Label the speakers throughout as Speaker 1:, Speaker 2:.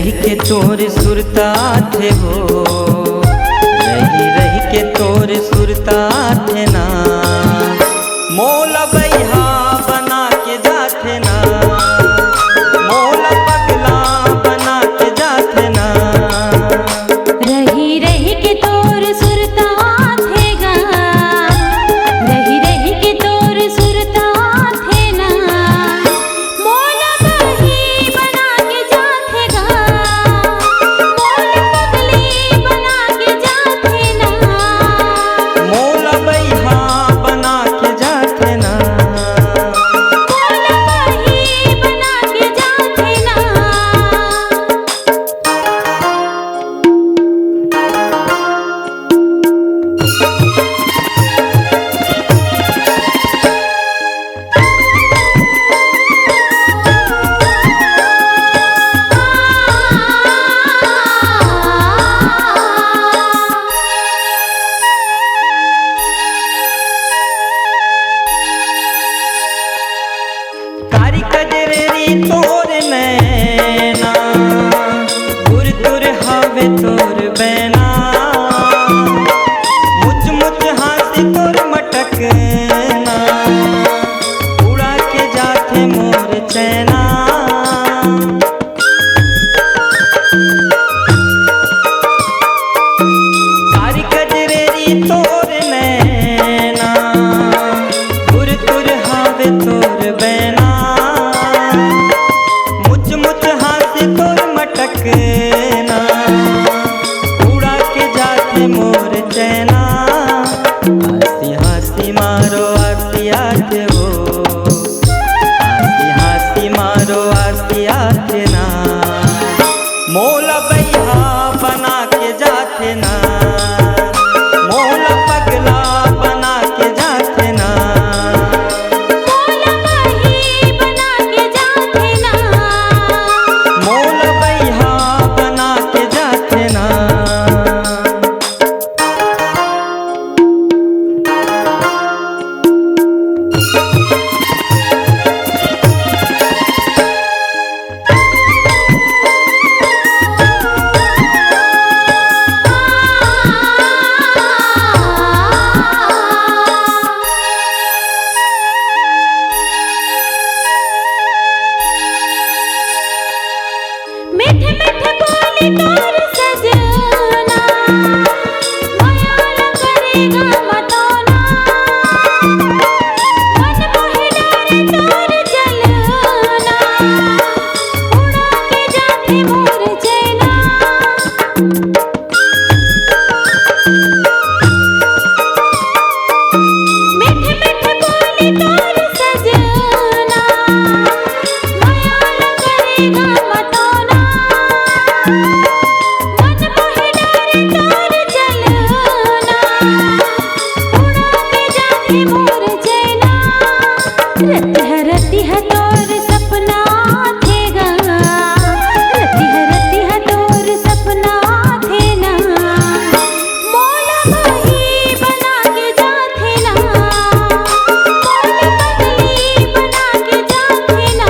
Speaker 1: रही के तोर सुरता थे वो, रही के तोर सुरता थे ना, मोला बैहा बना के जाते ना, मोला पगला बना के जाते ना।
Speaker 2: रही के तोर सुरता थे गा, रही के तोर सुरता थे ना, मोला बही बना के जाते गा, मोला पगली बना के जाते ना,
Speaker 1: मोला बैहा बना के जाते ना,
Speaker 2: मोला बही बना के जाते ना।
Speaker 1: कारी कजरेरी तोर नैना, गुर तुर हवे तोर बैना, मुच हाथी तोर मटकना, उड़ा के जाते मोर चैना। कारी कजरेरी तोर नैना, गुर तुर हवे तोर बैना, मुच हाथी तोर मटकना, उड़ा के जाते मोर चैना। हंसी हंसी मारो आसिया थे वो, हंसी हंसी मारो आसिया थे ना, मोला बैहा बना के जाते ना, मोला पगला बना के जाते ना।
Speaker 2: मोला बही बना के जाते ना,
Speaker 1: मोला बैहा बना के जाते ना।
Speaker 2: मीठे मीठे बोले तोर सजना, माया न करेगा मतोना, मन मोहे डारे तोर जलना, उड़ा के जाते मोर चैना। मीठे मीठे बोले तोर सजना, माया न करेगा मतोना, मन मोहे डारे तोर जलना, उड़ा के जाते मोर चैना। रति है तोर सपना थे गा, रति है तोर सपना थे ना, मोला बही बना के जाते ना, मोला पगली बना के जाते ना।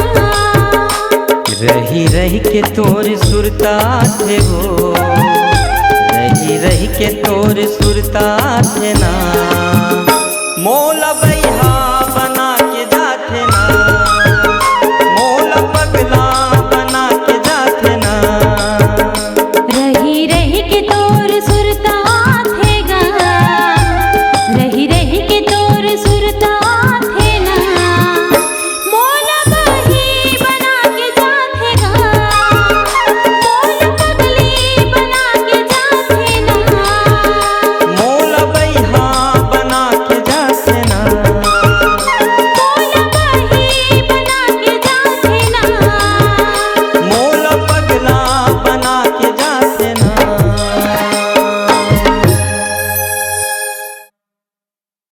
Speaker 1: रही के तोर सुरता थे वो, रही के तोर सुरता थे ना, मोला